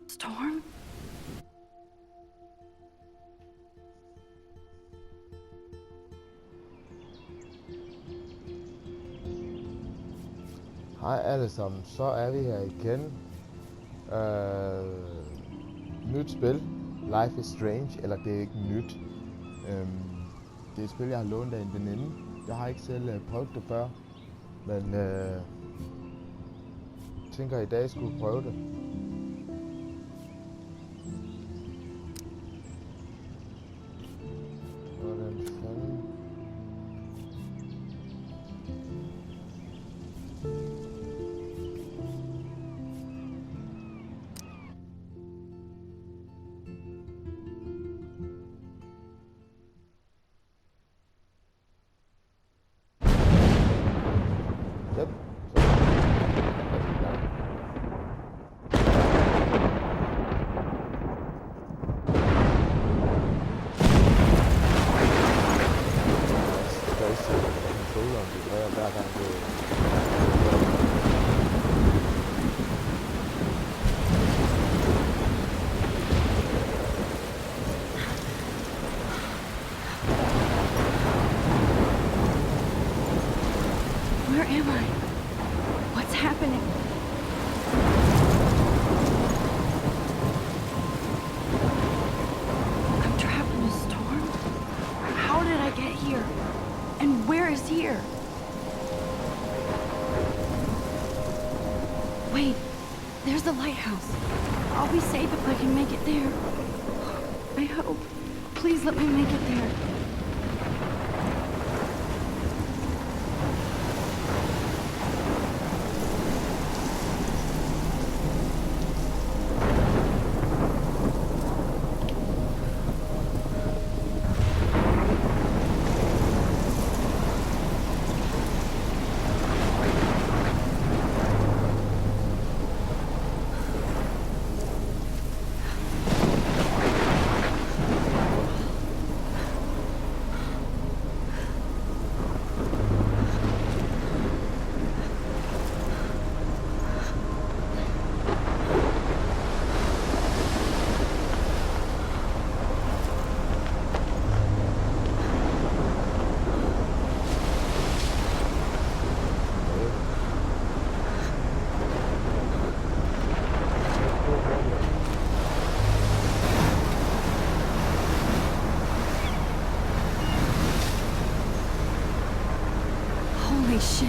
Storm? Hej alle sammen, så er vi her igen. Nyt spil, Life is Strange, eller det er ikke nyt. Det er et spil, jeg har lånt af en veninde. Jeg har ikke selv prøvet det før, men tænker i dag skulle prøve det. Hvordan fanden? Yep. Where am I? What's happening? I'm trapped in a storm? How did I get here? And where is here? Wait, there's the lighthouse. I'll be safe if I can make it there. I hope. Please let me make it there. Holy shit.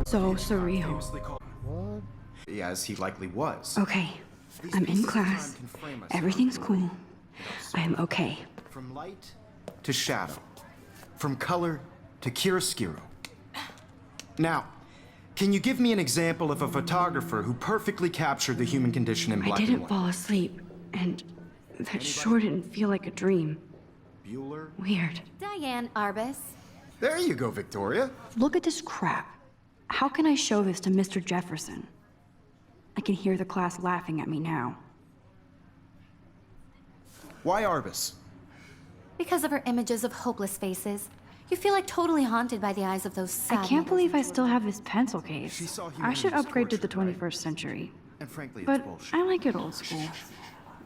So surreal. What? As he likely was. Okay, I'm in class. Everything's cool. I am okay. From light to shadow. From color to chiaroscuro. Now, can you give me an example of a photographer who perfectly captured the human condition in I black and didn't white? fall asleep, and that sure didn't feel like a dream. Bueller? Weird. Diane Arbus. There you go, Victoria. Look at this crap. How can I show this to Mr. Jefferson? I can hear the class laughing at me now. Why Arbus? Because of her images of hopeless faces, you feel like totally haunted by the eyes of those sad I can't mothers. believe I still have this pencil case. She saw I should humanity's upgrade to the torture, right? 21st century. And frankly, But it's bullshit. I like it old school.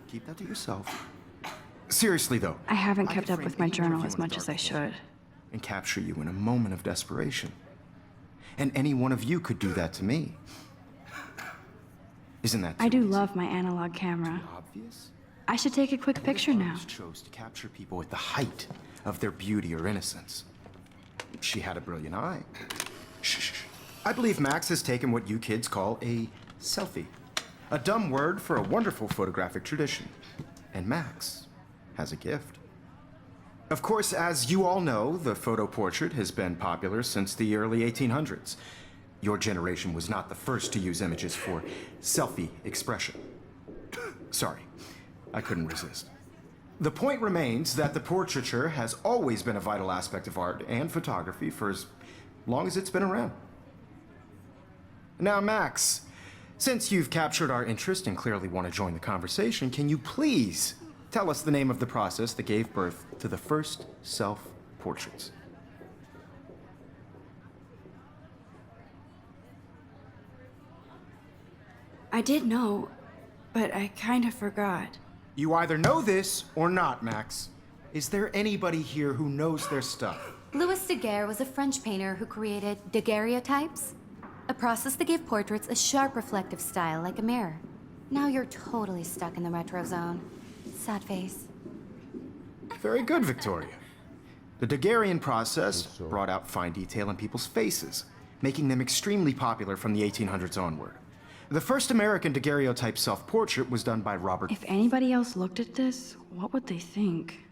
Keep that to yourself. Seriously, though. I haven't I kept could up with frame my any one of journal you as in a much as I dark should. and capture you in a moment of desperation. And any one of you could do that to me. Isn't that I too do easy? love my analog camera. Obvious? I should take a quick picture now. Artist chose to capture people at the height of their beauty or innocence. She had a brilliant eye. Shh. I believe Max has taken what you kids call a selfie. A dumb word for a wonderful photographic tradition. And Max has a gift. Of course, as you all know, the photo portrait has been popular since the early 1800s. Your generation was not the first to use images for selfie expression. Sorry, I couldn't resist. The point remains that the portraiture has always been a vital aspect of art and photography for as long as it's been around. Now, Max, since you've captured our interest and clearly want to join the conversation, can you please tell us the name of the process that gave birth to the first self-portraits? I did know, but I kind of forgot. You either know this or not, Max. Is there anybody here who knows their stuff? Louis Daguerre was a French painter who created daguerreotypes, a process that gave portraits a sharp reflective style like a mirror. Now you're totally stuck in the retro zone. Sad face. Very good, Victoria. The Daguerrean process brought out fine detail in people's faces, making them extremely popular from the 1800s onward. The first American daguerreotype self-portrait was done by Robert. If anybody else looked at this, what would they think?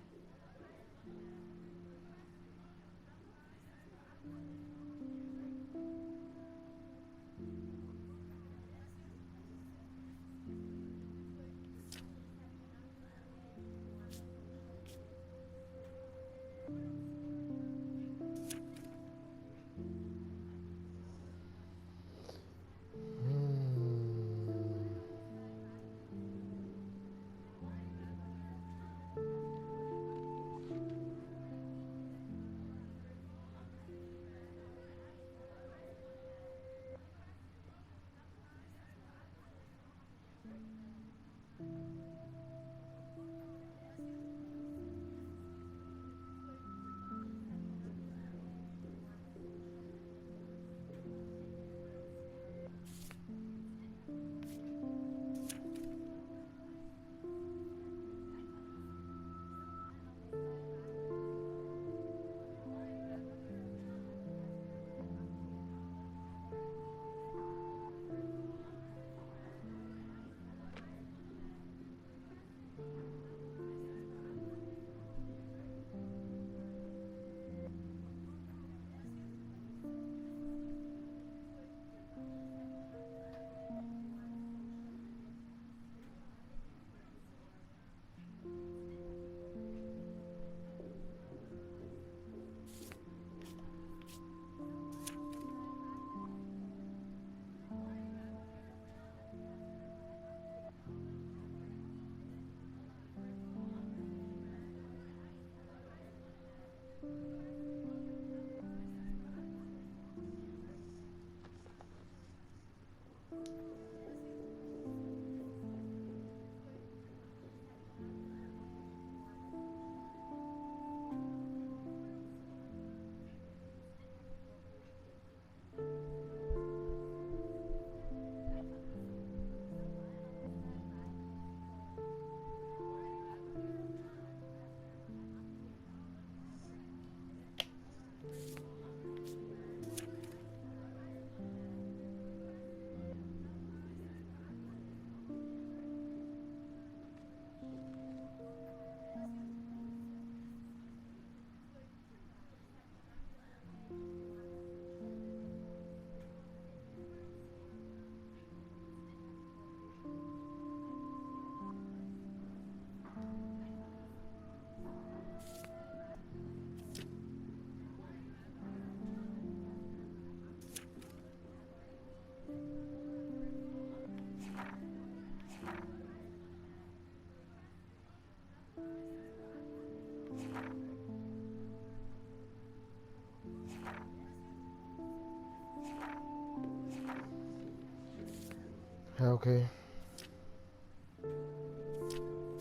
Ja, okay.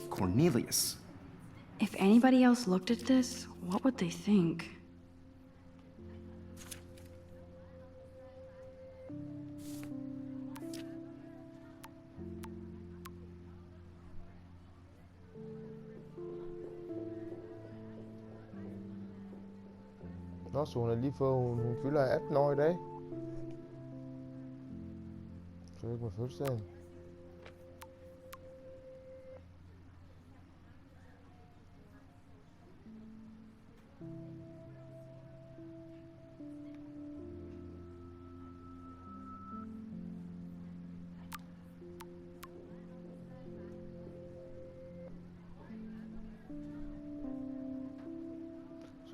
Cornelius. If anybody else looked at this, what would they think? Nå, så hun er lige fået, hun fylder 18 år i dag. Så ikke med fødselsdagen.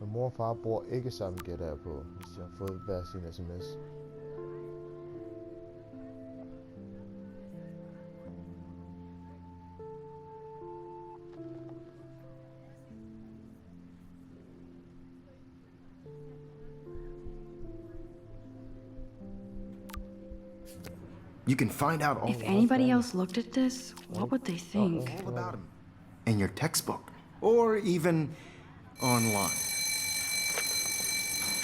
Og mor og far bor ikke sammen, gætter jeg på, hvis de har fået hver sin sms. You can find out all If anybody else looked at this, what would they think? about him in your textbook or even online.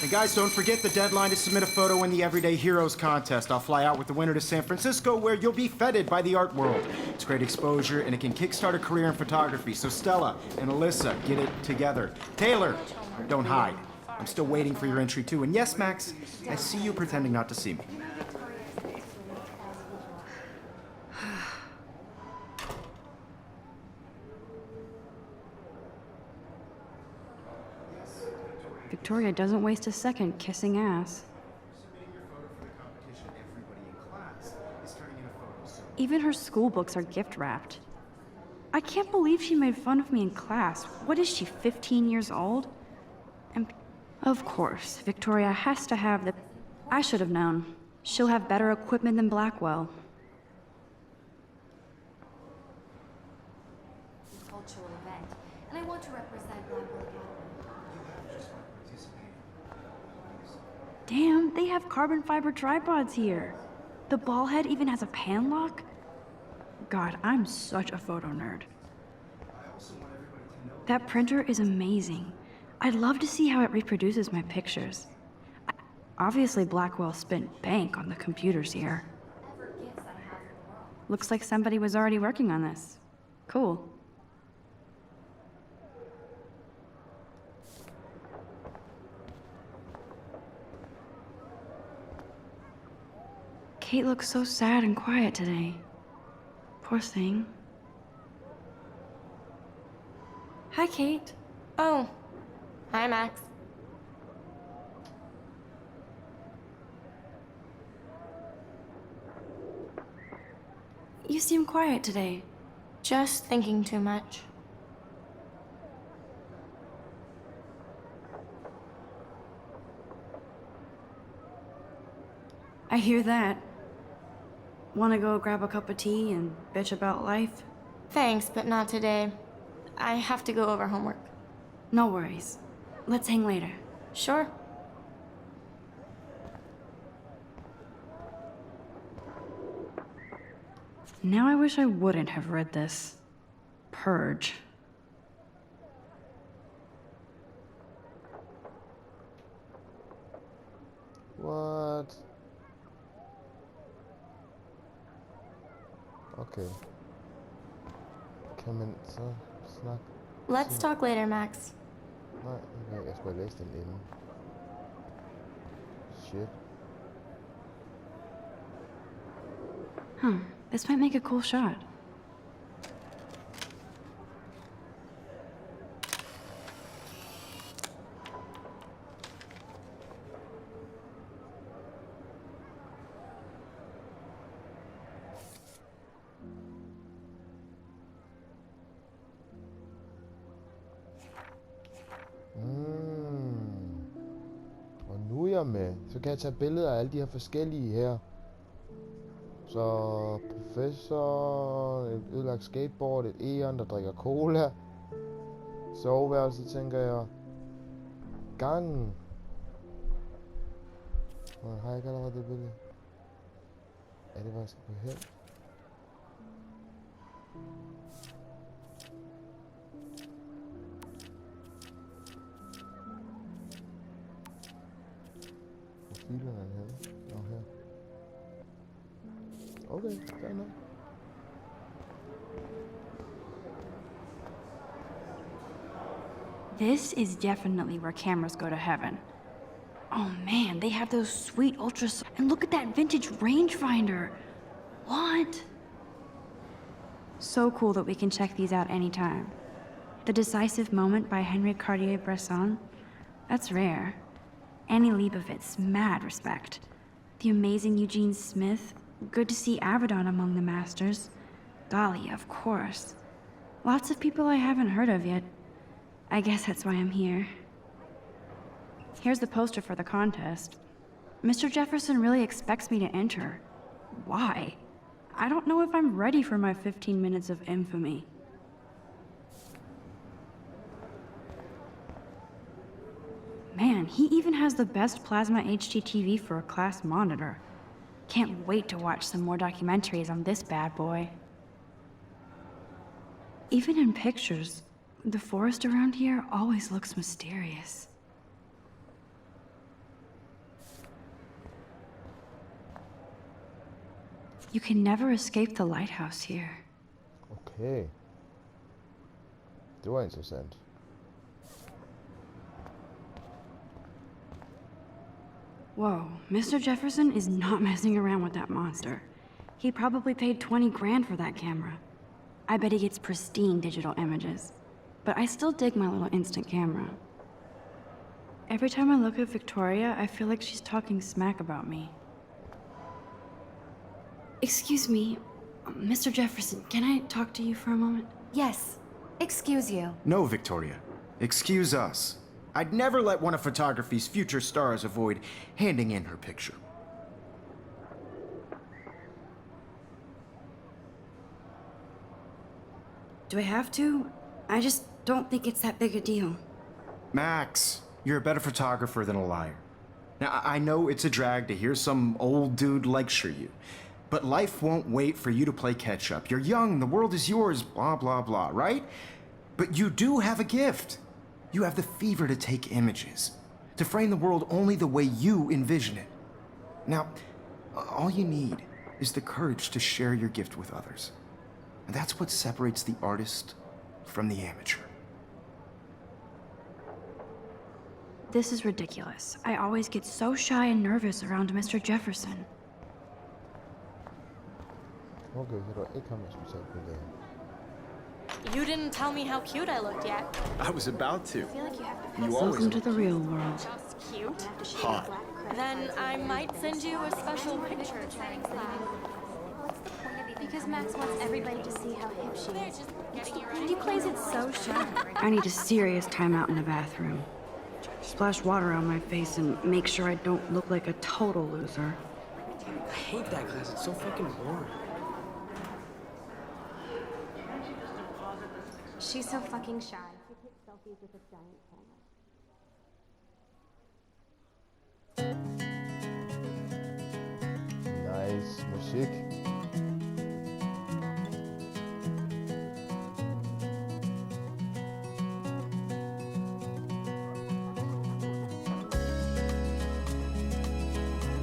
And guys, don't forget the deadline to submit a photo in the Everyday Heroes contest. I'll fly out with the winner to San Francisco, where you'll be feted by the art world. It's great exposure, and it can kickstart a career in photography. So Stella and Alyssa, get it together. Taylor, don't hide. I'm still waiting for your entry too. And yes, Max, I see you pretending not to see me. Victoria doesn't waste a second kissing ass. Even her school books are gift wrapped. I can't believe she made fun of me in class. What is she, 15 years old? And of course, Victoria has to have the... I should have known. She'll have better equipment than Blackwell. Cultural event, and I want to represent Blackwell Academy. Damn, they have carbon fiber tripods here. The ball head even has a pan lock. God, I'm such a photo nerd. That printer is amazing. I'd love to see how it reproduces my pictures. Obviously, Blackwell spent bank on the computers here. Looks like somebody was already working on this. Cool. Kate looks so sad and quiet today. Poor thing. Hi, Kate. Oh, hi, Max. You seem quiet today. Just thinking too much. I hear that. Want to go grab a cup of tea and bitch about life? Thanks, but not today. I have to go over homework. No worries. Let's hang later. Sure. Now I wish I wouldn't have read this. Purge. What? Okay. Kan man så snakke? Let's talk later, Max. Nej, okay, jeg skulle have læst den inden. Shit. This might make a cool shot. Og nu er jeg med. Så kan jeg tage billeder af alle de her forskellige her. Så professor, et ødelagt skateboard, et Eon, der drikker cola. Soveværelse, tænker jeg. Gangen. Har jeg ikke allerede det billede? Er det, hvor jeg skal gå hen? Hvor filerne er henne? Nå, her. Okay, fair nok. This is definitely where cameras go to heaven. Oh man, they have those sweet ultras. And look at that vintage rangefinder. What? So cool that we can check these out anytime. The Decisive Moment by Henry Cartier-Bresson. That's rare. Annie Leibovitz, mad respect. The amazing Eugene Smith. Good to see Avedon among the masters. Golly, of course. Lots of people I haven't heard of yet. I guess that's why I'm here. Here's the poster for the contest. Mr. Jefferson really expects me to enter. Why? I don't know if I'm ready for my 15 minutes of infamy. Man, he even has the best plasma HDTV for a class monitor. Can't wait to watch some more documentaries on this bad boy. Even in pictures, the forest around here always looks mysterious. You can never escape the lighthouse here. Okay. Det var interessant. Whoa, Mr. Jefferson is not messing around with that monster. He probably paid 20 grand for that camera. I bet he gets pristine digital images. But I still dig my little instant camera. Every time I look at Victoria, I feel like she's talking smack about me. Excuse me, Mr. Jefferson, can I talk to you for a moment? Yes. Excuse you. No, Victoria. Excuse us. I'd never let one of photography's future stars avoid handing in her picture. Do I have to? I just don't think it's that big a deal. Max, you're a better photographer than a liar. Now, I know it's a drag to hear some old dude lecture you, but life won't wait for you to play catch up. You're young, the world is yours, blah, blah, blah, right? But you do have a gift. You have the fever to take images, to frame the world only the way you envision it. Now, all you need is the courage to share your gift with others. And that's what separates the artist from the amateur. This is ridiculous. I always get so shy and nervous around Mr. Jefferson. Okay, så der ikke ham, jeg skulle tage billeder. You didn't tell me how cute I looked yet. I was about to. I feel like you have to You always Welcome to the real world. just cute. hot. Then I might send you a special picture. Because Max wants everybody to see how hip she is. Getting you And he plays it so shy. I need a serious timeout in the bathroom. Splash water on my face and make sure I don't look like a total loser. I hate that class. It's so fucking boring. She's so fucking shy. She takes selfies with a giant camera. Nice musik.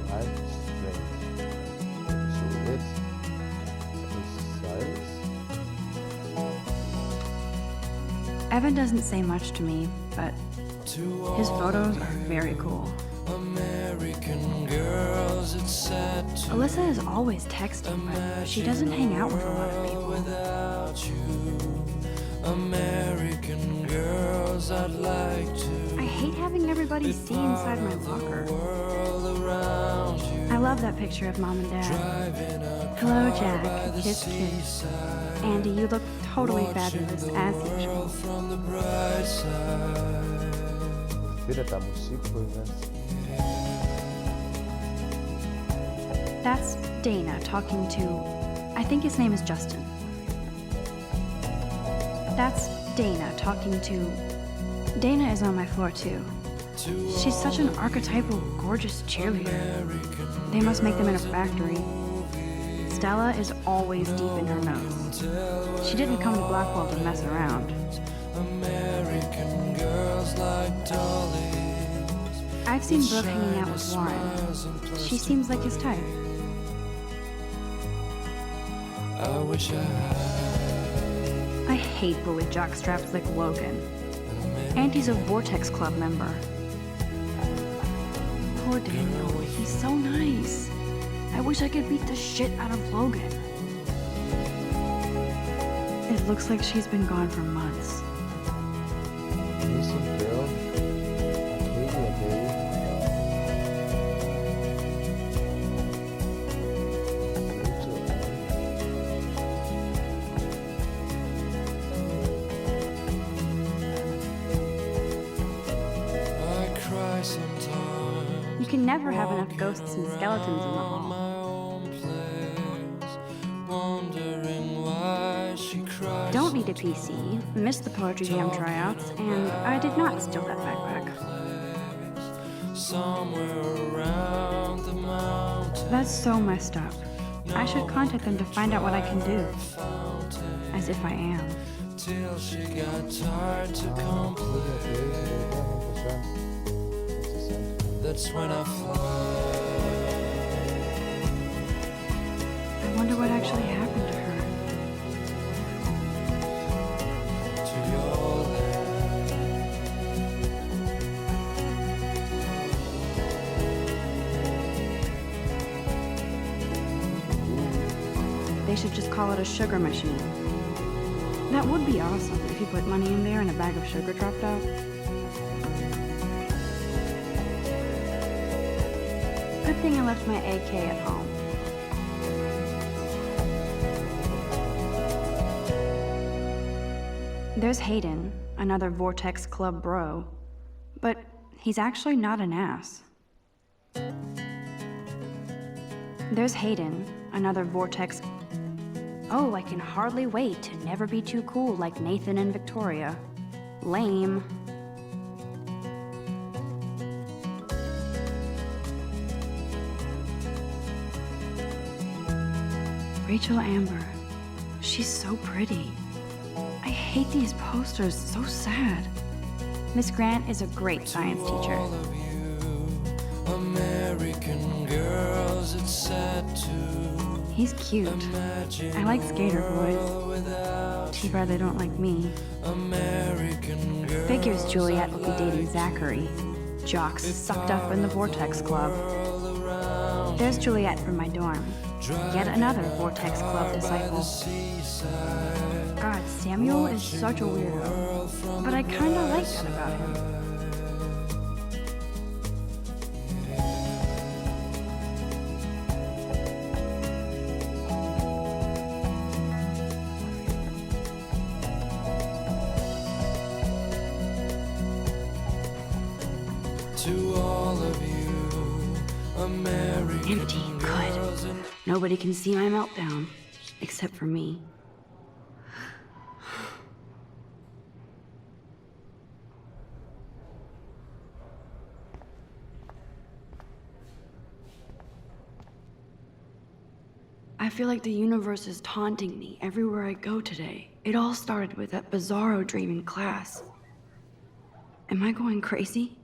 Life is strange. So it is silence. Evan doesn't say much to me, but his photos are very cool. American girls, it's sad to Alyssa is always texting, but she doesn't hang out with a lot of people. without you. American girls, I'd like to I hate having everybody see inside my locker. world around you. I love that picture of Mom and Dad. Driving a Hello, car by Jack. the Kiss, kiss. seaside, Andy, you look totally watching fabulous, the as usual. world from the bright side. Fedt, at der er musik på imens. That's Dana talking to, I think his name is Justin. That's Dana talking to, Dana is on my floor too. She's such an archetypal, gorgeous cheerleader. They must make them in a factory. Stella is always deep in her notes. She didn't come to Blackwell to mess around. American girls like dollies. I've seen Brooke hanging out with Warren. She seems like his type. I wish I had I hate bully jockstraps like Logan. And he's a Vortex Club member. Poor Daniel, he's so nice. I wish I could beat the shit out of Logan. It looks like she's been gone for months. Missing girl. Arcadia Bay. I cry some never have enough ghosts and skeletons in the hall. my own place, wondering why she cries. Don't need a PC, missed the Poetry Jam tryouts, and I did not steal that backpack. Somewhere around the mountain. That's so messed up. I should contact them to find out what I can do. As if I am. Till she got tired to Ah, complain. det er der, hun forsvandt. Interessant. That's when I fly I wonder what actually happened to her. to your land. They should just call it a sugar machine. That would be awesome if you put money in there and a bag of sugar dropped out. Good thing I left my AK at home. There's Hayden, another Vortex Club bro. But he's actually not an ass. There's Hayden, another Vortex. Oh, I can hardly wait to never be too cool like Nathan and Victoria. Lame. Rachel Amber. She's so pretty. I hate these posters, so sad. Miss Grant is a great science teacher. All of you American girls, it's sad to He's cute. imagine I like skater a boys. world without Too bad they don't like me. American girls. Figures Juliet will be dating Zachary. Jocks sucked up in the Vortex Club. There's Juliet from my dorm. Yet another Vortex Club disciple. God, Samuel is such a weirdo. But I kinda like that about him. To all of you American Empty, girls good. and Nobody can see my meltdown. Except for me. I feel like the universe is taunting me everywhere I go today. It all started with that bizarro dream in class. Am I going crazy?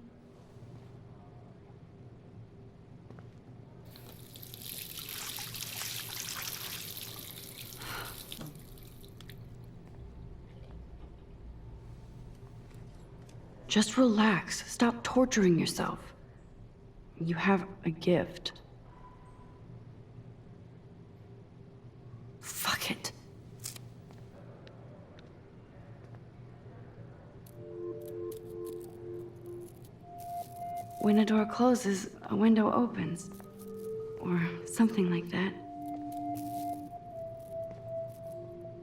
Just relax. Stop torturing yourself. You have a gift. Fuck it. When a door closes, a window opens. Or something like that.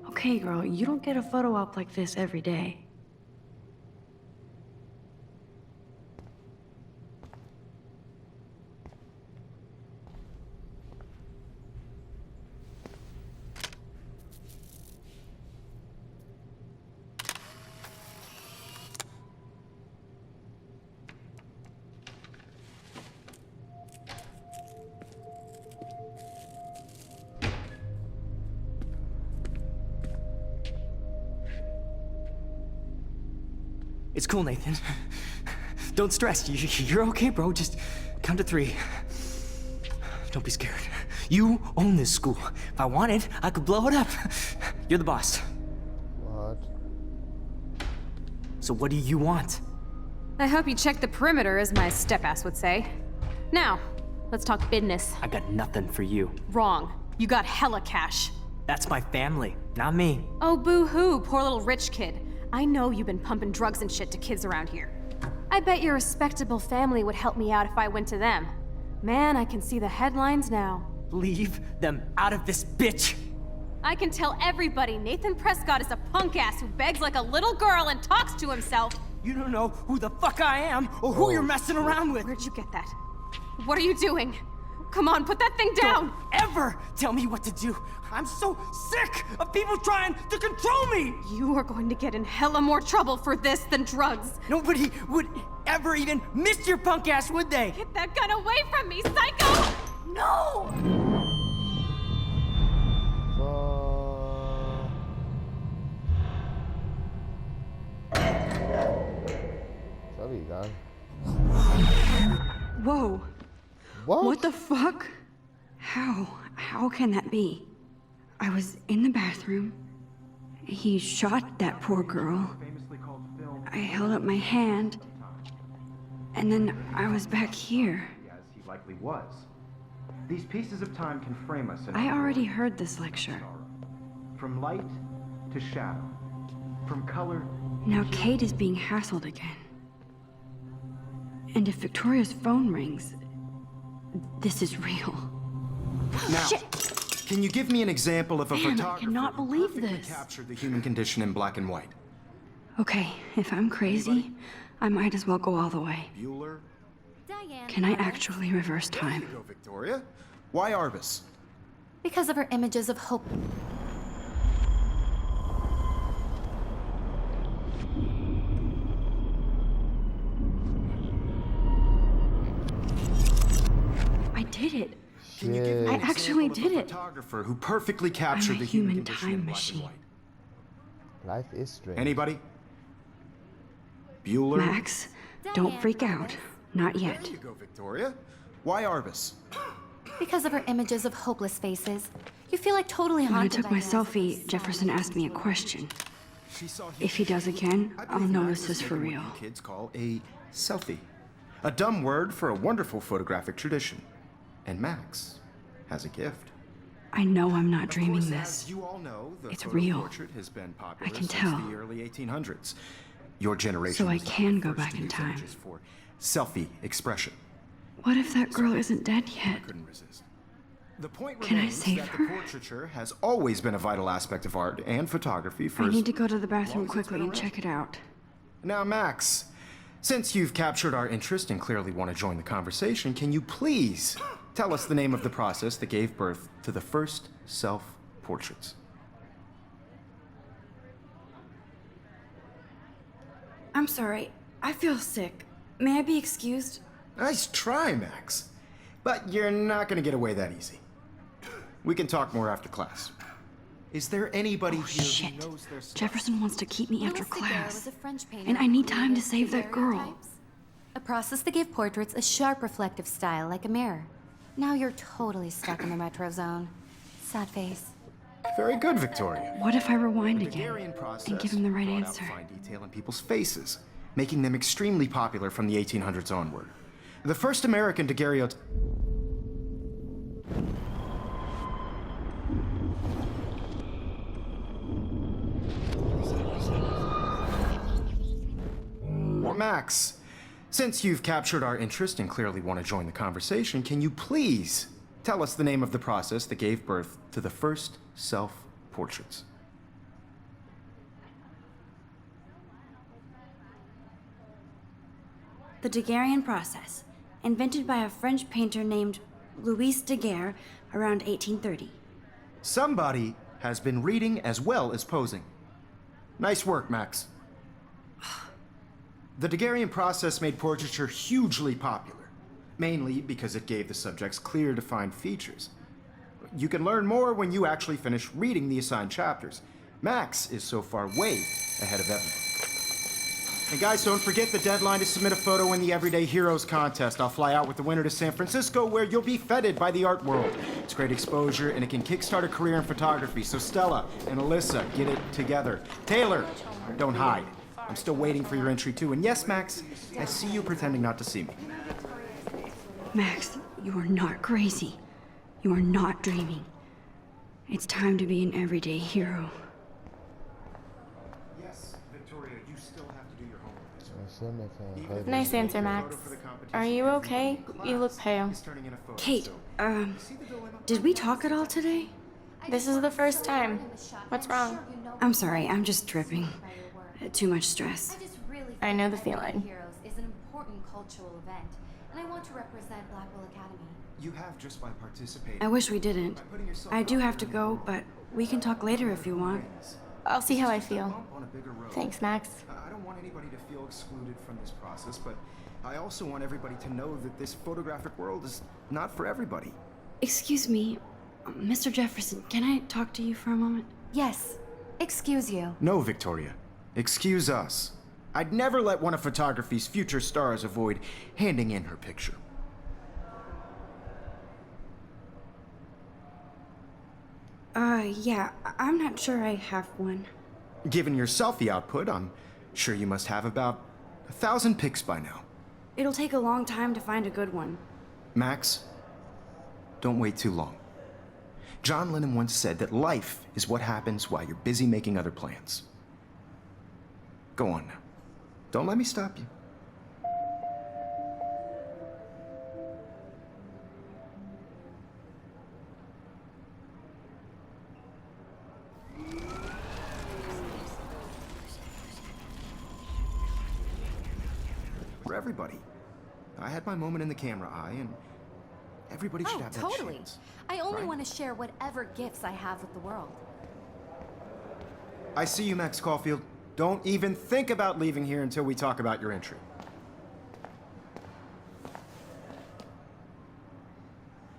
Okay, girl, you don't get a photo op like this every day. It's cool, Nathan. Don't stress. You're okay, bro. Just count to 3. Don't be scared. You own this school. If I wanted, I could blow it up. You're the boss. What? So what do you want? I hope you check the perimeter, as my step-ass would say. Now, let's talk business. I got nothing for you. Wrong. You got hella cash. That's my family, not me. Oh, boo-hoo, poor little rich kid. I know you've been pumping drugs and shit to kids around here. I bet your respectable family would help me out if I went to them. Man, I can see the headlines now. Leave them out of this bitch. I can tell everybody Nathan Prescott is a punk ass who begs like a little girl and talks to himself. You don't know who the fuck I am or who you're messing around with. Where'd you get that? What are you doing? Come on, put that thing down! Don't ever tell me what to do. I'm so sick of people trying to control me. You are going to get in hella more trouble for this than drugs. Nobody would ever even miss your punk ass, would they? Get that gun away from me, psycho! No! Så er vi i gang. Whoa. What? What the fuck? How can that be? I was in the bathroom. He shot that poor girl. I held up my hand. And then I was back here. As he likely was. These pieces of time can frame us in I our already world. heard this lecture. From light to shadow. From color. Now Kate is being hassled again. And if Victoria's phone rings, this is real. Now, Shit! can you give me an example of a Man, I photographer cannot who believe perfectly this. captured the human condition in black and white? Okay, if I'm crazy, I might as well go all the way. Bueller? Diane. Can I actually reverse There time? you go, Victoria. Why Arbus? Because of her images of hope. I did it. Can you give me I an actually example did of a it. photographer who perfectly captured a the human human condition time in black machine. and white? Life is strange. Anybody? Bueller? Max, don't freak out. Not yet. There you go, Victoria. Why Arbus? Because of her images of hopeless faces. You feel like totally When I haunted took my by her. selfie, Jefferson asked me a question. She saw If he does again, I I'll believe know Max this is is for making real. what you kids call a selfie. A dumb word for a wonderful photographic tradition. And Max has a gift. I know I'm not Of dreaming course, this. as you all know, the It's photo real. portrait has been popular I can since tell. the early 1800s. Your generation So I was the can go first back to in use time. images for selfie expression. What if that girl isn't dead yet? Couldn't resist. The point Can I remains save that her? the portraiture has always been a vital aspect of art and photography for I as need to go to the bathroom long as it's quickly been and check it out. Now, Max, since you've captured our interest and clearly want to join the conversation, can you please tell us the name of the process that gave birth to the first self-portraits? I'm sorry. I feel sick. May I be excused? Nice try, Max. But you're not going to get away that easy. We can talk more after class. Is there anybody Oh, here shit. who knows their stuff? Jefferson wants to keep me after Louis Daguerre class. was a French painter And I who need time to created save that girl. daguerreotypes, a process that gave portraits a sharp reflective style like a mirror. Now you're totally stuck in the retro zone. Sad face. Very good, Victoria. What if I rewind The again Daguerrean process and give him the right brought out answer? fine detail in people's faces, making them extremely popular from the 1800s onward. The first American daguerreotype. Max, since you've captured our interest and clearly want to join the conversation, can you please tell us the name of the process that gave birth to the first self-portraits? The Daguerrean process, invented by a French painter named Louis Daguerre around 1830. Somebody has been reading as well as posing. Nice work, Max. The Daguerrean process made portraiture hugely popular, mainly because it gave the subjects clear, defined features. You can learn more when you actually finish reading the assigned chapters. Max is so far way ahead of everybody. And guys, don't forget the deadline to submit a photo in the Everyday Heroes contest. I'll fly out with the winner to San Francisco, where you'll be feted by the art world. It's great exposure, and it can kickstart a career in photography. So Stella and Alyssa, get it together. Taylor, don't hide. I'm still waiting for your entry too. And yes, Max, I see you pretending not to see me. Max, you are not crazy. You are not dreaming. It's time to be an everyday hero. Yes, Victoria, you still have to do your homework. Sådan er det. Nice answer, Max. Are you okay? You look pale. Kate, did we talk at all today? This is the first time. What's wrong? I'm sorry, I'm just tripping. Too much stress. I just really I know the think feeling. Heroes is an important cultural event, and I want to represent Blackwell Academy. You have just by participating. I wish we didn't. By putting yourself I do out have to there in the go, world. but we can talk later if you want. I'll see how I Just a feel. bump on a bigger road. Thanks, Max. I don't want anybody to feel excluded from this process, but I also want everybody to know that this photographic world is not for everybody. Excuse me, Mr. Jefferson, can I talk to you for a moment? Yes. Excuse you. No, Victoria. Excuse us. I'd never let one of photography's future stars avoid handing in her picture. Yeah, I'm not sure I have one. Given your selfie output, I'm sure you must have about 1,000 pics by now. It'll take a long time to find a good one. Max, don't wait too long. John Lennon once said that life is what happens while you're busy making other plans. Go on now. Don't let me stop you. For everybody. I had my moment in the camera eye, and everybody should Oh, have that totally. chance. I only right? want to share whatever gifts I have with the world. I see you, Max Caulfield. Don't even think about leaving here until we talk about your entry.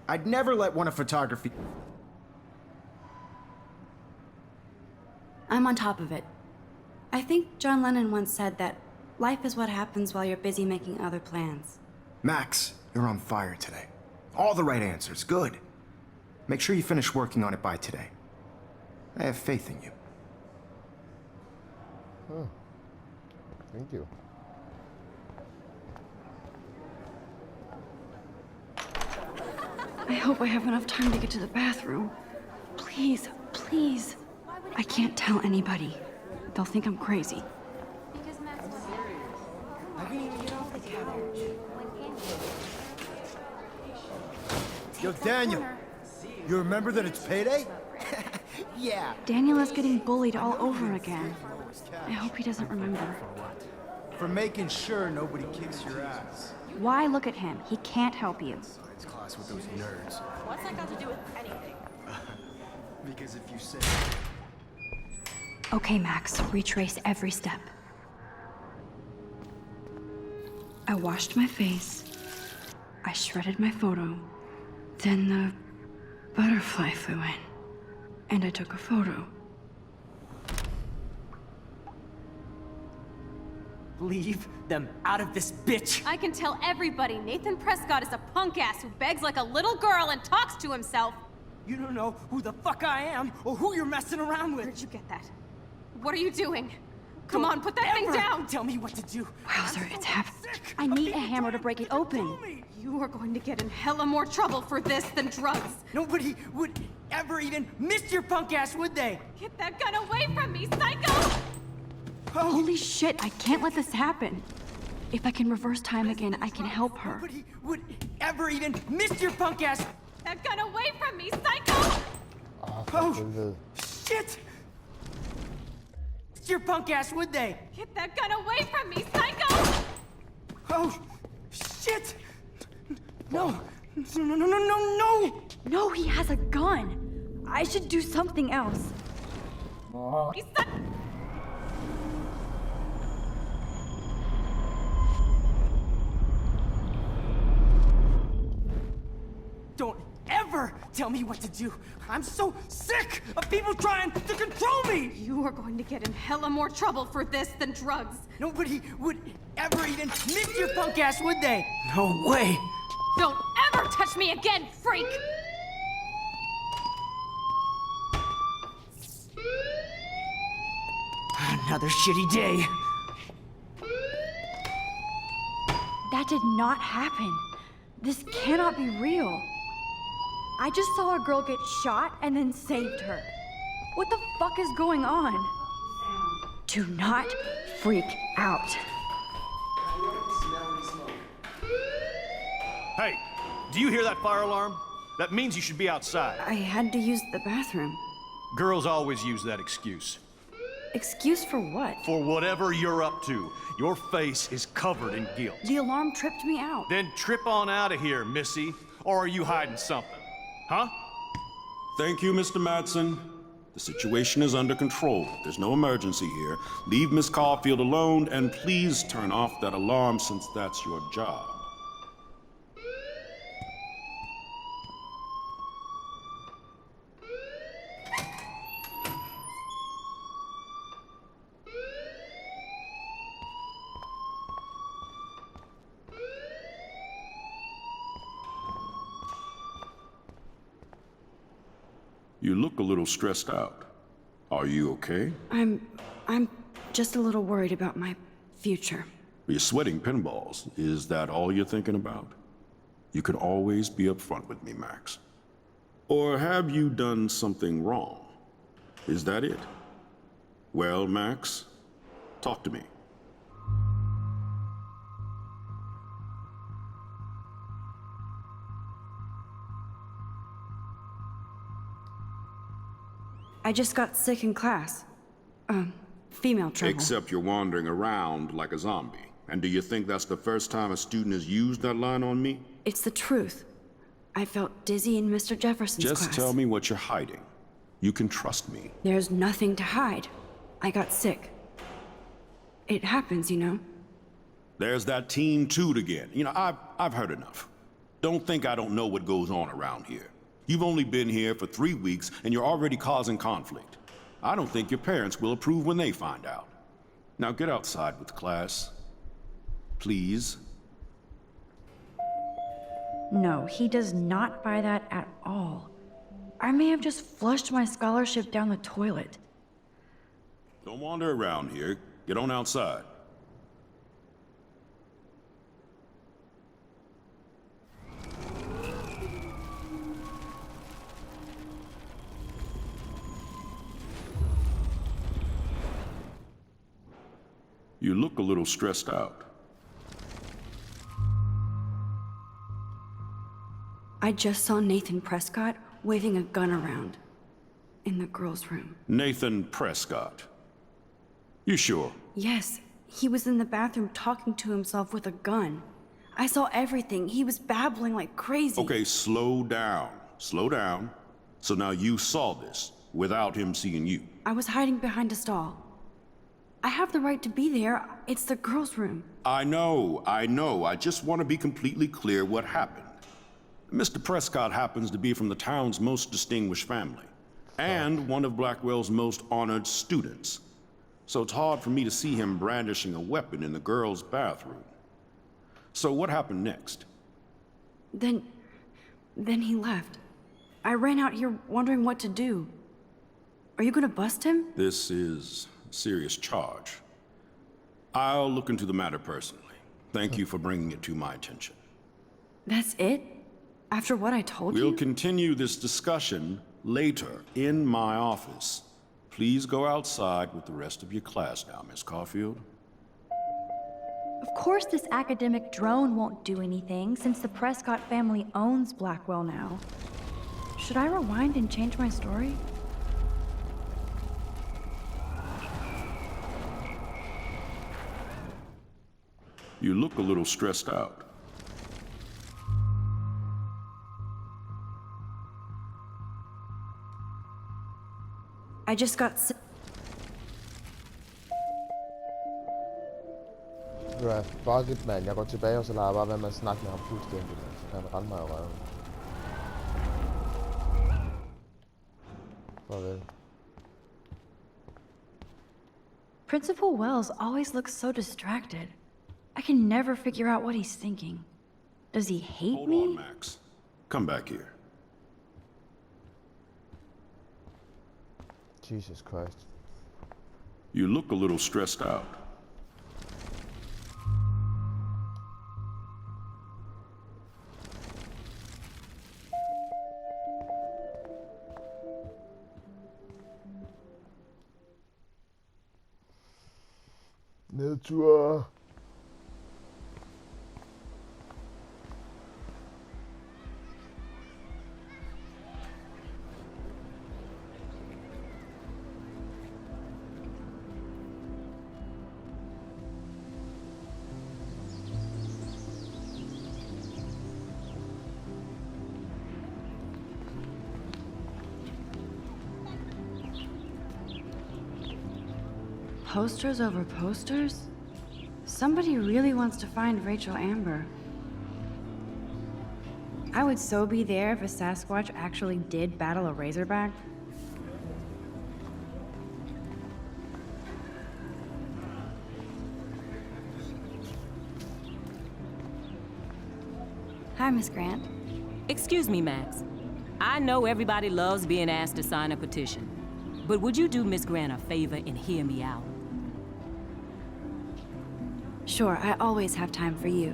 I'd never let one of photography... I'm on top of it. I think John Lennon once said that life is what happens while you're busy making other plans. Max, you're on fire today. All the right answers. Good. Make sure you finish working on it by today. I have faith in you. Oh, thank you. I hope I have enough time to get to the bathroom. Please, please. I can't tell anybody. They'll think I'm crazy. Because Max was Yo, Daniel, you remember that it's payday? Yeah. Daniel is getting bullied all over again. I hope he doesn't remember. For making sure nobody kicks your ass. Why look at him? He can't help you. It's class with those nerds. What's that got to do with anything? Because if you say... Okay, Max, retrace every step. I washed my face. I shredded my photo. Then the butterfly flew in. And I took a photo. Leave them out of this bitch! I can tell everybody Nathan Prescott is a punk ass who begs like a little girl and talks to himself. You don't know who the fuck I am or who you're messing around with. Where'd you get that? What are you doing? Come Don't on, put that thing ever down! Tell me what to do. Wowzer, it's happening. I need a hammer to break it open. You are going to get in hella more trouble for this than drugs. Nobody would ever even miss your punk ass, would they? Get that gun away from me, psycho! Holy shit, I can't let this happen. If I can reverse time again, I can help her. Nobody would ever even miss your punk ass. That gun away from me, psycho! For helvede. Shit! Miss your punk ass, would they? Get that gun away from me, psycho! Oh, shit! No, no, no, no, no, no, no! No, he has a gun. I should do something else. Don't ever tell me what to do. I'm so sick of people trying to control me. You are going to get in hella more trouble for this than drugs. Nobody would ever even miss your punk ass, would they? No way. Don't ever touch me again, freak! Another shitty day. That did not happen. This cannot be real. I just saw a girl get shot and then saved her. What the fuck is going on? Do not freak out. Hey, do you hear that fire alarm? That means you should be outside. I had to use the bathroom. Girls always use that excuse. Excuse for what? For whatever you're up to. Your face is covered in guilt. The alarm tripped me out. Then trip on out of here, Missy. Or are you hiding something? Huh? Thank you, Mr. Madsen. The situation is under control. There's no emergency here. Leave Miss Caulfield alone, and please turn off that alarm since that's your job. You look a little stressed out. Are you okay? I'm just a little worried about my future. You're sweating pinballs. Is that all you're thinking about? You can always be upfront with me, Max. Or have you done something wrong? Is that it? Well, Max, talk to me. I just got sick in class. Female trouble. Except you're wandering around like a zombie. And do you think that's the first time a student has used that line on me? It's the truth. I felt dizzy in Mr. Jefferson's class. Just tell me what you're hiding. You can trust me. There's nothing to hide. I got sick. It happens, you know. There's that teen toot again. You know, I've heard enough. Don't think I don't know what goes on around here. You've only been here for 3 weeks, and you're already causing conflict. I don't think your parents will approve when they find out. Now get outside with class. Please. No, he does not buy that at all. I may have just flushed my scholarship down the toilet. Don't wander around here. Get on outside. You look a little stressed out. I just saw Nathan Prescott waving a gun around in the girls' room. Nathan Prescott. You sure? Yes, he was in the bathroom talking to himself with a gun. I saw everything. He was babbling like crazy. Okay, slow down. Slow down. So now you saw this without him seeing you. I was hiding behind a stall. I have the right to be there. It's the girls' room. I know. I just want to be completely clear what happened. Mr. Prescott happens to be from the town's most distinguished family, and one of Blackwell's most honored students. So it's hard for me to see him brandishing a weapon in the girls' bathroom. So what happened next? Then he left. I ran out here wondering what to do. Are you gonna bust him? This is a serious charge. I'll look into the matter personally. Thank you for bringing it to my attention. That's it? After what I told you? We'll continue this discussion later in my office. Please go outside with the rest of your class now, Miss Caulfield. Of course this academic drone won't do anything, since the Prescott family owns Blackwell now. Should I rewind and change my story? You look a little stressed out. I just got Du er fuck it, mand. Jeg går tilbage, og så lader jeg bare være med at snakke med ham fuldstændig, mand. Så kan han rende mig i røven. Farvel. Principal Wells always looks so distracted. I can never figure out what he's thinking. Does he hate Hold me? on, Max. Come back here. Jesus Christ. You look a little stressed out. Nedtur. Posters over posters? Somebody really wants to find Rachel Amber. I would so be there if a Sasquatch actually did battle a Razorback. Hi, Miss Grant. Excuse me, Max. I know everybody loves being asked to sign a petition, but would you do Miss Grant a favor and hear me out? Sure, I always have time for you.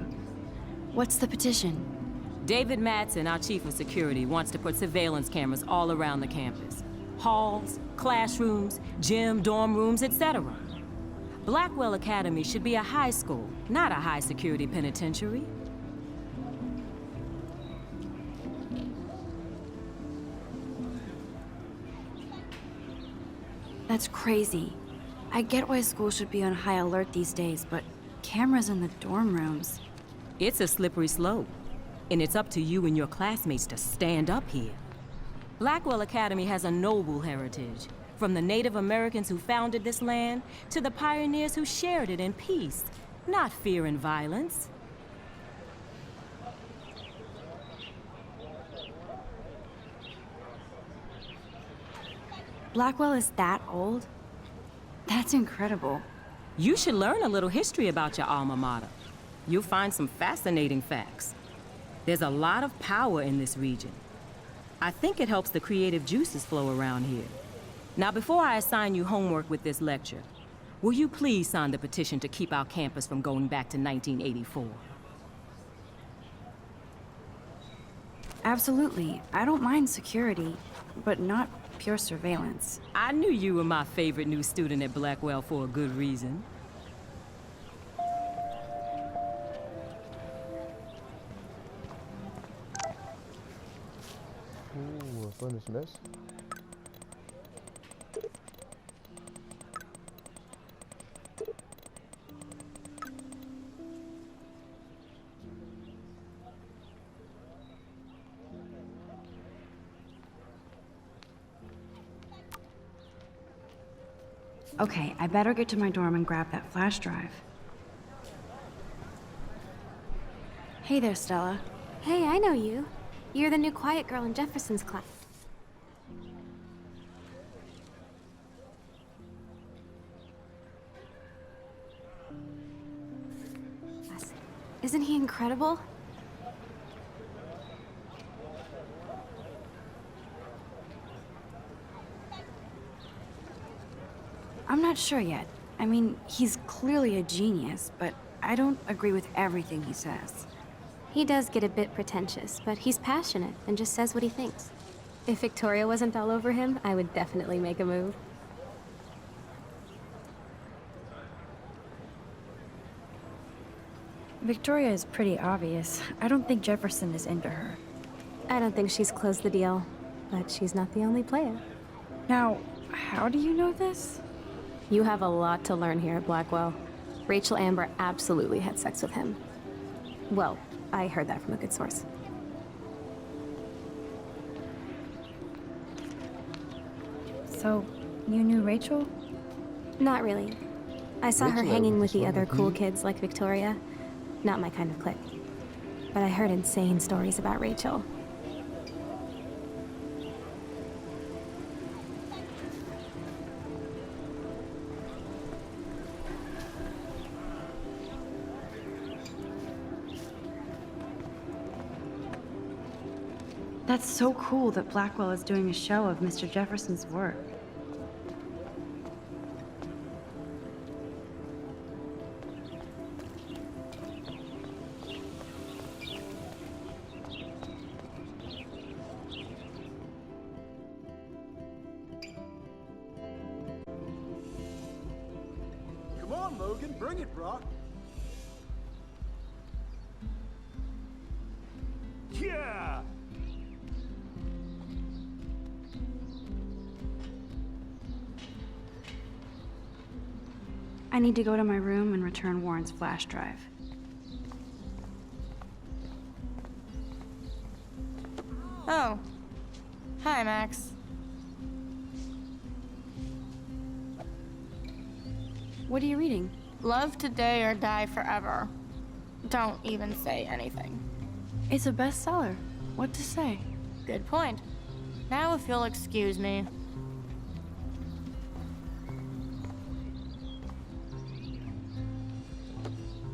What's the petition? David Madsen, our chief of security, wants to put surveillance cameras all around the campus. Halls, classrooms, gym, dorm rooms, etc. Blackwell Academy should be a high school, not a high-security penitentiary. That's crazy. I get why schools should be on high alert these days, but cameras in the dorm rooms. It's a slippery slope, and it's up to you and your classmates to stand up here. Blackwell Academy has a noble heritage, from the Native Americans who founded this land to the pioneers who shared it in peace, not fear and violence. Blackwell is that old? That's incredible. You should learn a little history about your alma mater. You'll find some fascinating facts. There's a lot of power in this region. I think it helps the creative juices flow around here. Now, before I assign you homework with this lecture, will you please sign the petition to keep our campus from going back to 1984? Absolutely. I don't mind security, but not pure surveillance. I knew you were my favorite new student at Blackwell for a good reason. Jeg har fået en sms. Okay, I better get to my dorm and grab that flash drive. Hey there, Stella. Hey, I know you. You're the new quiet girl in Jefferson's class. Isn't he incredible? I'm not sure yet. I mean, he's clearly a genius, but I don't agree with everything he says. He does get a bit pretentious, but he's passionate and just says what he thinks. If Victoria wasn't all over him, I would definitely make a move. Victoria is pretty obvious. I don't think Jefferson is into her. I don't think she's closed the deal, but she's not the only player. Now, how do you know this? You have a lot to learn here at Blackwell. Rachel Amber absolutely had sex with him. Well, I heard that from a good source. So, you knew Rachel? Not really. I saw her Rachel hanging with was the other one of cool you? kids like Victoria. Not my kind of clique. But I heard insane stories about Rachel. That's so cool that Blackwell is doing a show of Mr. Jefferson's work. Come on, Logan, bring it, bro. Yeah! I need to go to my room and return Warren's flash drive. Oh. Hi, Max. What are you reading? Love today or die forever. Don't even say anything. It's a bestseller. What to say? Good point. Now if you'll excuse me.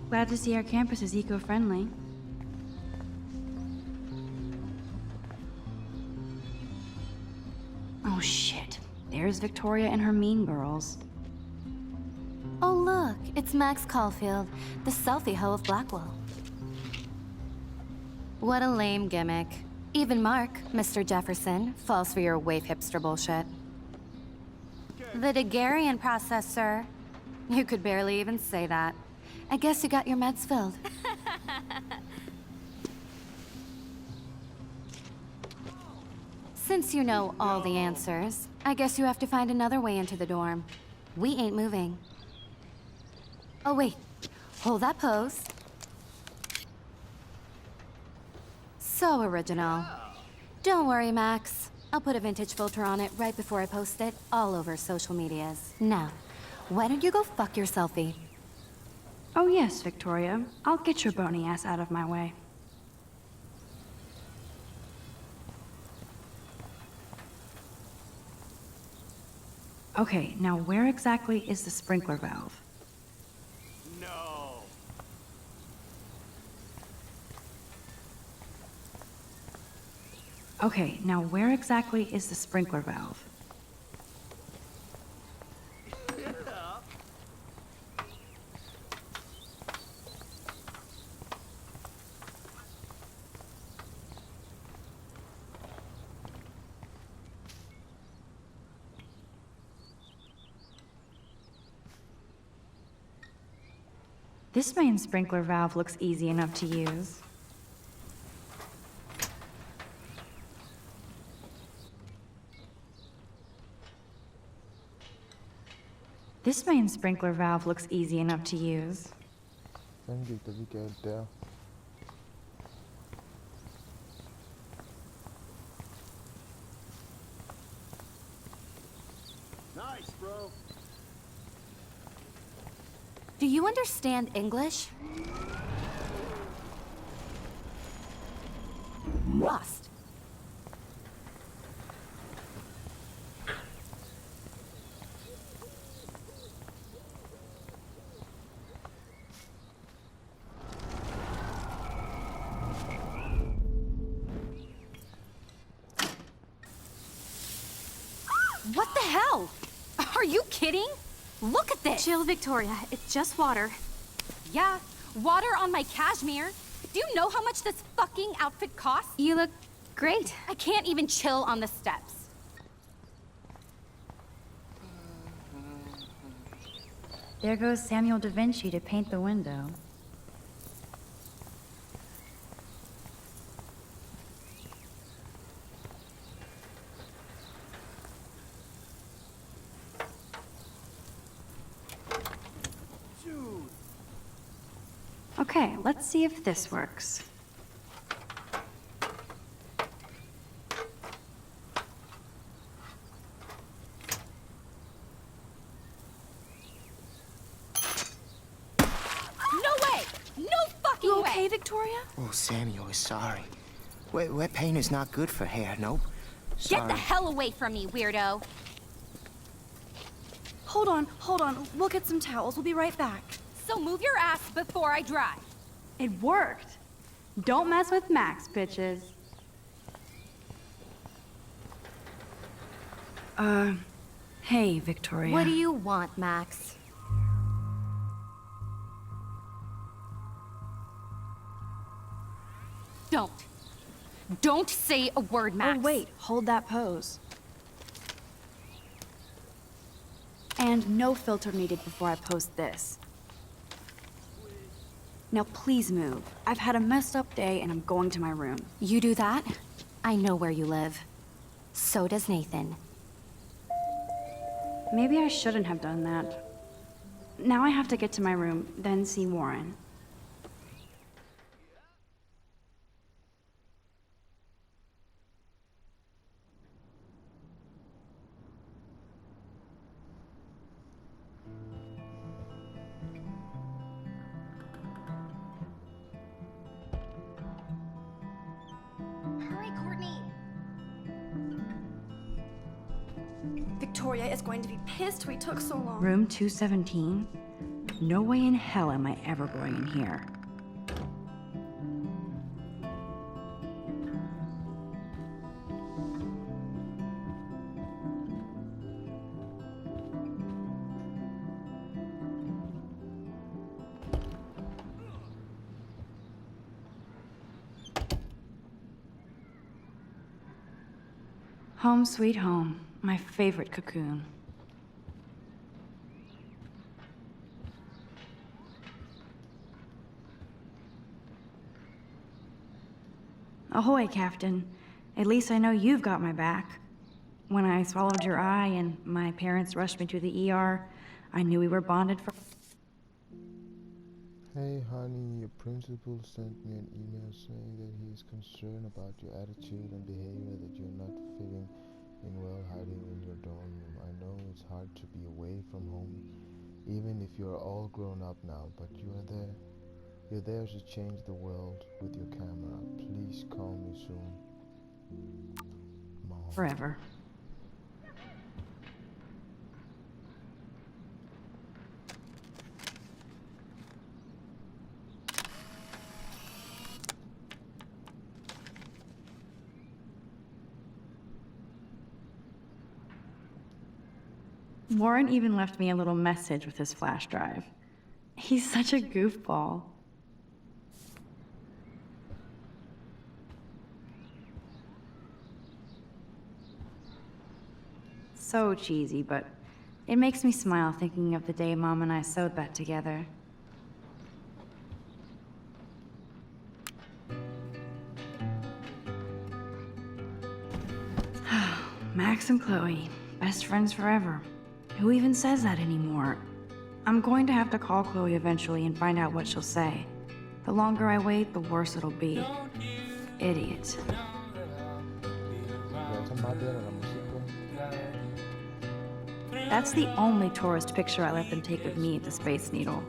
Glad to see our campus is eco-friendly. Oh shit. There's Victoria and her mean girls. Oh look, it's Max Caulfield, the selfie hoe of Blackwell. What a lame gimmick. Even Mark, Mr. Jefferson, falls for your wave hipster bullshit. The Daguerrean process, sir. You could barely even say that. I guess you got your meds filled. Since you know all the answers, I guess you have to find another way into the dorm. We ain't moving. Oh wait, hold that pose. So original. Don't worry, Max. I'll put a vintage filter on it right before I post it all over social medias. Now, why don't you go fuck your selfie? Oh yes, Victoria. I'll get your bony ass out of my way. Okay, now where exactly is the sprinkler valve? No. Okay, now where exactly is the sprinkler valve? This main sprinkler valve looks easy enough to use. This main sprinkler valve looks easy enough to use. Hvordan gik der lige galt der? Nice, bro. Do you understand English? Lost. What the hell? Are you kidding? Look at this! Chill, Victoria. It's just water. Yeah, water on my cashmere. Do you know how much this fucking outfit costs? You look great. I can't even chill on the steps. There goes Samuel da Vinci to paint the window. Okay, let's see if this works. No way! No fucking You way! okay, Victoria? Oh, Samuel is sorry. Wet paint is not good for hair, nope. Sorry. Get the hell away from me, weirdo! Hold on. We'll get some towels. We'll be right back. So move your ass before I dry. It worked. Don't mess with Max, bitches. Hey, Victoria. What do you want, Max? Don't say a word, Max. Oh, wait. Hold that pose. And no filter needed before I post this. Now please move. I've had a messed up day and I'm going to my room. You do that? I know where you live. So does Nathan. Maybe I shouldn't have done that. Now I have to get to my room, then see Warren. Victoria is going to be pissed we took so long. Room 217? No way in hell am I ever going in here. Home sweet home, my favorite cocoon. Ahoy, Captain. At least I know you've got my back. When I swallowed your eye and my parents rushed me to the ER, I knew we were bonded for... Hey honey, your principal sent me an email saying that he is concerned about your attitude and behavior, that you're not fitting in well hiding in your dorm room. I know it's hard to be away from home, even if you're all grown up now, but you're there. You're there to change the world with your camera. Please call me soon. Mom. Forever. Warren even left me a little message with his flash drive. He's such a goofball. So cheesy, but it makes me smile thinking of the day Mom and I sewed that together. Max and Chloe, best friends forever. Who even says that anymore? I'm going to have to call Chloe eventually and find out what she'll say. The longer I wait, the worse it'll be. Idiot. That's the only tourist picture I let them take of me at the Space Needle.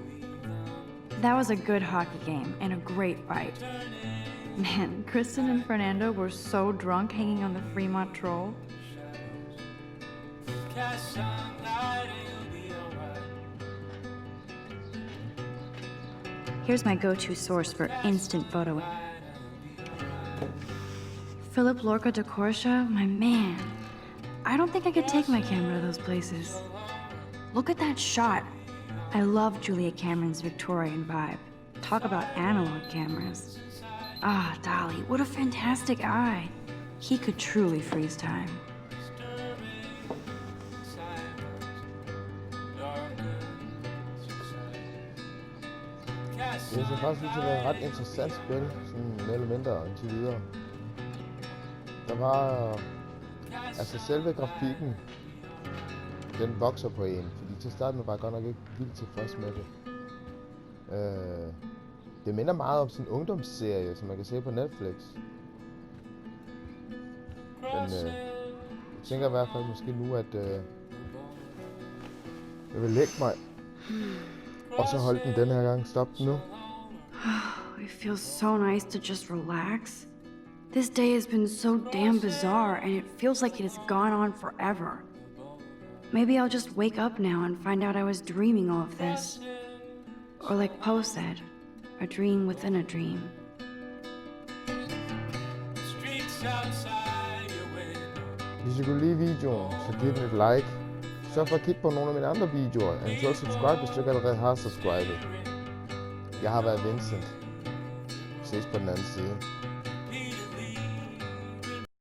That was a good hockey game and a great fight. Man, Kristen and Fernando were so drunk hanging on the Fremont Troll. Here's my go-to source for instant photo. Philip Lorca de Corsia, my man. I don't think I could take my camera to those places. Look at that shot. I love Julia Cameron's Victorian vibe. Talk about analog cameras. Ah, Dolly, what a fantastic eye. He could truly freeze time. Det ser faktisk ud til at være et ret interessant spil, sådan mere eller mindre indtil videre. Der var... altså selve grafikken, den vokser på en, fordi til starten var jeg godt nok ikke vildt tilfreds med det. Det minder meget om sådan en ungdomsserie, som man kan se på Netflix. Men jeg tænker i hvert fald måske nu, at jeg vil lægge mig. Og så holde den her gang. Stop den nu. It feels so nice to just relax. This day has been so damn bizarre, and it feels like it has gone on forever. Maybe I'll just wake up now and find out I was dreaming all of this. Or like Poe said, a dream within a dream. Hvis I kunne lide videoen, så giv den et like. Sørg for at kigge på nogle af mine andre videoer. Eventuelt subscribe, hvis du ikke allerede har subscribet. Jeg har været Vincent. Ses på den anden side.